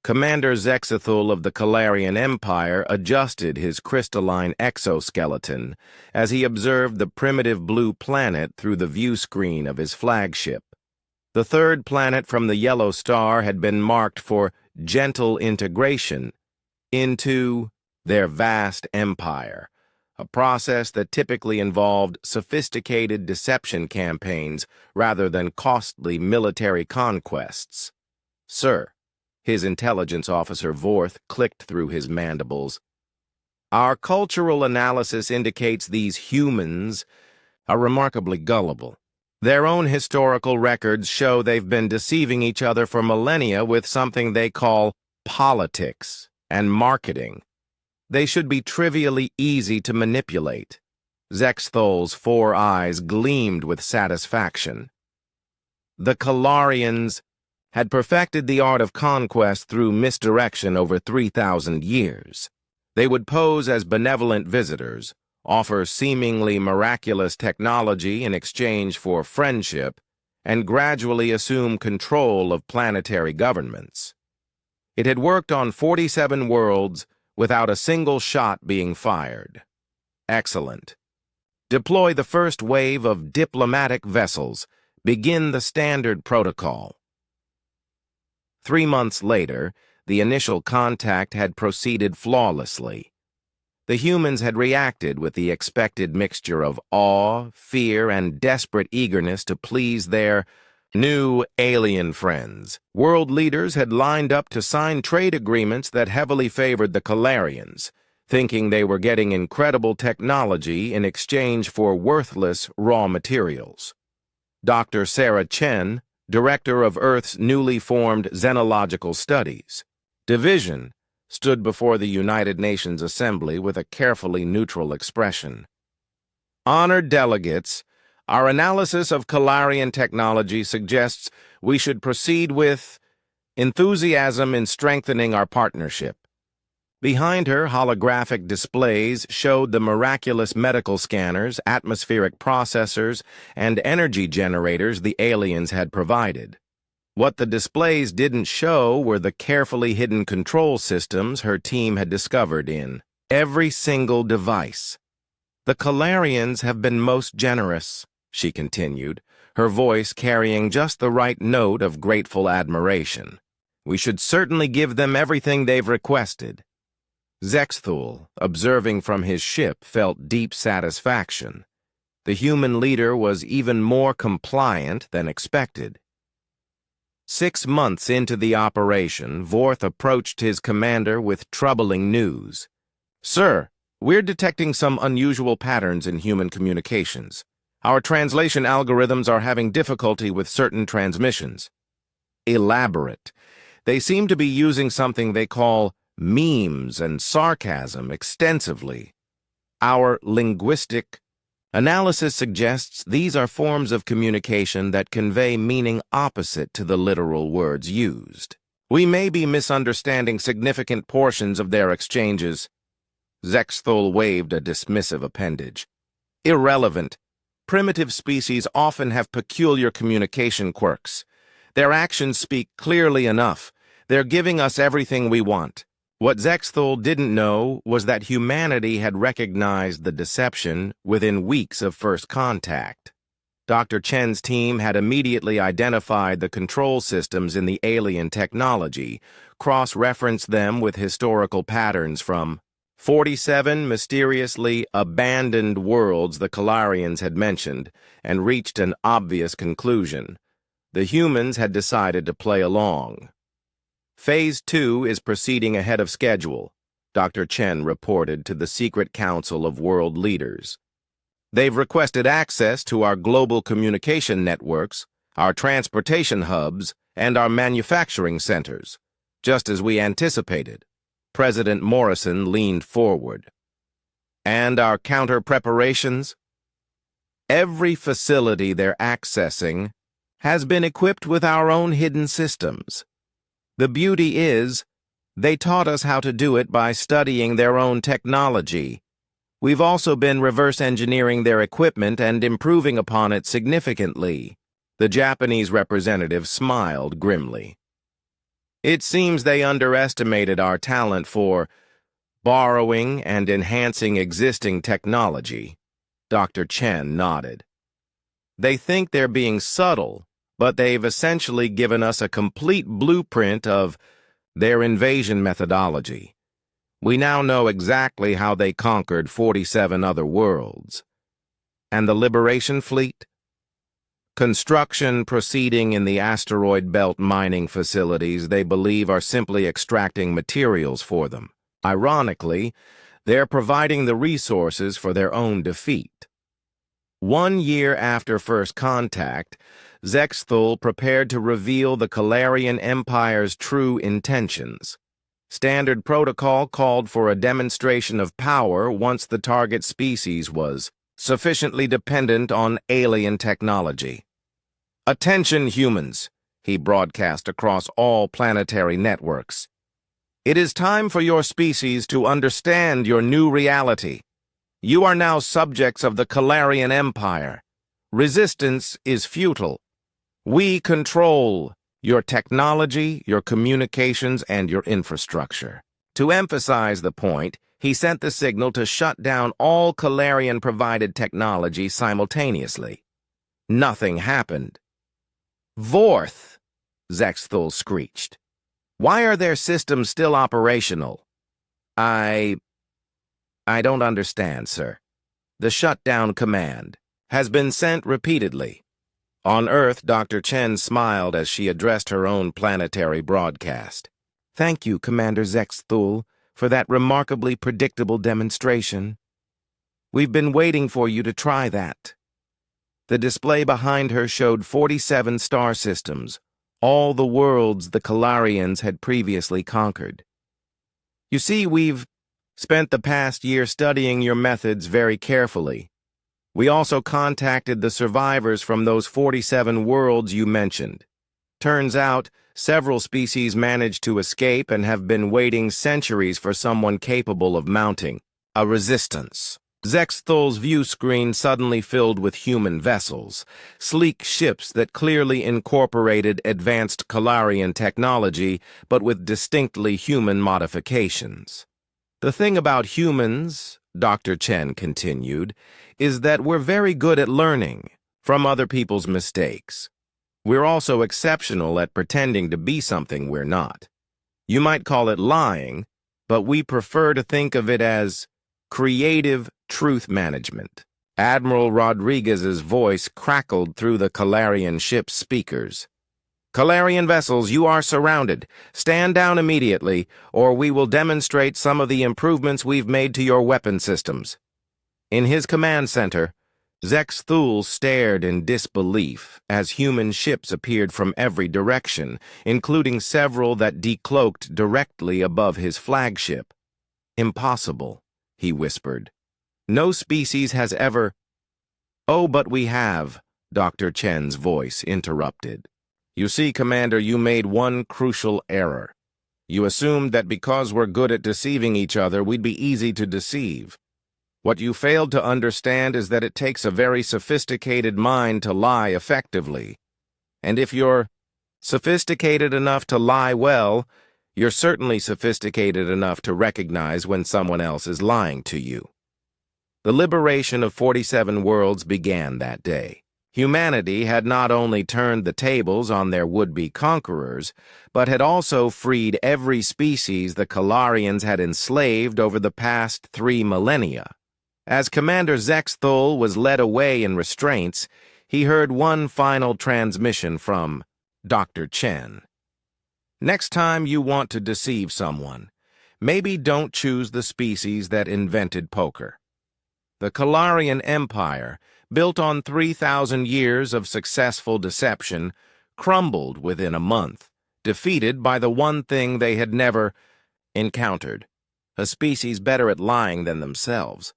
Commander Zexithul of the Calarian Empire adjusted his crystalline exoskeleton as he observed the primitive blue planet through the view screen of his flagship. The third planet from the yellow star had been marked for gentle integration into their vast empire, a process that typically involved sophisticated deception campaigns rather than costly military conquests. "Sir," his intelligence officer Vorth clicked through his mandibles, "our cultural analysis indicates these humans are remarkably gullible. Their own historical records show they've been deceiving each other for millennia with something they call politics and marketing. They should be trivially easy to manipulate." Zexthol's 4 eyes gleamed with satisfaction. The Calarians had perfected the art of conquest through misdirection over 3,000 years. They would pose as benevolent visitors, offer seemingly miraculous technology in exchange for friendship, and gradually assume control of planetary governments. It had worked on 47 worlds without a single shot being fired. Excellent. Deploy the first wave of diplomatic vessels. Begin the standard protocol. 3 months later, the initial contact had proceeded flawlessly. The humans had reacted with the expected mixture of awe, fear, and desperate eagerness to please their new alien friends. World leaders had lined up to sign trade agreements that heavily favored the Calarians, thinking they were getting incredible technology in exchange for worthless raw materials. Dr. Sarah Chen, director of Earth's newly formed Xenological Studies Division, stood before the United Nations Assembly with a carefully neutral expression. "Honored delegates, our analysis of Calarian technology suggests we should proceed with enthusiasm in strengthening our partnership." Behind her, holographic displays showed the miraculous medical scanners, atmospheric processors, and energy generators the aliens had provided. What the displays didn't show were the carefully hidden control systems her team had discovered in every single device. "The Calarians have been most generous," she continued, her voice carrying just the right note of grateful admiration. "We should certainly give them everything they've requested." Zexthul, observing from his ship, felt deep satisfaction. The human leader was even more compliant than expected. 6 months into the operation, Vorth approached his commander with troubling news. "Sir, we're detecting some unusual patterns in human communications. Our translation algorithms are having difficulty with certain transmissions." "Elaborate. They seem to be using something they call memes and sarcasm extensively. Our linguistic analysis suggests these are forms of communication that convey meaning opposite to the literal words used. We may be misunderstanding significant portions of their exchanges." Zexthul waved a dismissive appendage. "Irrelevant. Primitive species often have peculiar communication quirks. Their actions speak clearly enough. They're giving us everything we want." What Zexthul didn't know was that humanity had recognized the deception within weeks of first contact. Dr. Chen's team had immediately identified the control systems in the alien technology, cross-referenced them with historical patterns from 47 mysteriously abandoned worlds the Calarians had mentioned, and reached an obvious conclusion. The humans had decided to play along. "Phase 2 is proceeding ahead of schedule," Dr. Chen reported to the Secret Council of World Leaders. "They've requested access to our global communication networks, our transportation hubs, and our manufacturing centers, just as we anticipated." President Morrison leaned forward. "And our counter-preparations? Every facility they're accessing has been equipped with our own hidden systems. The beauty is, they taught us how to do it by studying their own technology. We've also been reverse engineering their equipment and improving upon it significantly." The Japanese representative smiled grimly. It seems they underestimated our talent for borrowing and enhancing existing technology. Dr. Chen nodded. They think they're being subtle, but they've essentially given us a complete blueprint of their invasion methodology. We now know exactly how they conquered 47 other worlds. And the Liberation Fleet? Construction proceeding in the asteroid belt mining facilities they believe are simply extracting materials for them. Ironically, they're providing the resources for their own defeat. 1 year after first contact, Zexthul prepared to reveal the Calarian Empire's true intentions. Standard protocol called for a demonstration of power once the target species was sufficiently dependent on alien technology. "Attention, humans," he broadcast across all planetary networks. "It is time for your species to understand your new reality. You are now subjects of the Calarian Empire. Resistance is futile. We control your technology, your communications, and your infrastructure." To emphasize the point, he sent the signal to shut down all Calarian-provided technology simultaneously. Nothing happened. "Vorth!" Zexthul screeched. "Why are their systems still operational?" I don't understand, sir. The shutdown command has been sent repeatedly." On Earth, Dr. Chen smiled as she addressed her own planetary broadcast. "Thank you, Commander Zexthul, for that remarkably predictable demonstration. We've been waiting for you to try that." The display behind her showed 47 star systems, all the worlds the Calarians had previously conquered. "You see, we've spent the past year studying your methods very carefully. We also contacted the survivors from those 47 worlds you mentioned. Turns out, several species managed to escape and have been waiting centuries for someone capable of mounting a resistance." Zexthul's view screen suddenly filled with human vessels, sleek ships that clearly incorporated advanced Calarian technology, but with distinctly human modifications. "The thing about humans," Dr. Chen continued, "is that we're very good at learning from other people's mistakes. We're also exceptional at pretending to be something we're not. You might call it lying, but we prefer to think of it as creative truth management." Admiral Rodriguez's voice crackled through the Calarian ship's speakers. "Calarian vessels, you are surrounded. Stand down immediately, or we will demonstrate some of the improvements we've made to your weapon systems." In his command center, Zexthul stared in disbelief as human ships appeared from every direction, including several that decloaked directly above his flagship. "Impossible," he whispered. "No species has ever—" "Oh, but we have," Dr. Chen's voice interrupted. "You see, Commander, you made one crucial error. You assumed that because we're good at deceiving each other, we'd be easy to deceive. What you failed to understand is that it takes a very sophisticated mind to lie effectively. And if you're sophisticated enough to lie well, you're certainly sophisticated enough to recognize when someone else is lying to you." The liberation of 47 worlds began that day. Humanity had not only turned the tables on their would-be conquerors, but had also freed every species the Calarians had enslaved over the past 3 millennia. As Commander Zexthul was led away in restraints, he heard one final transmission from Dr. Chen. "Next time you want to deceive someone, maybe don't choose the species that invented poker. The Calarian Empire, built on 3,000 years of successful deception, crumbled within a month, defeated by the one thing they had never encountered, a species better at lying than themselves.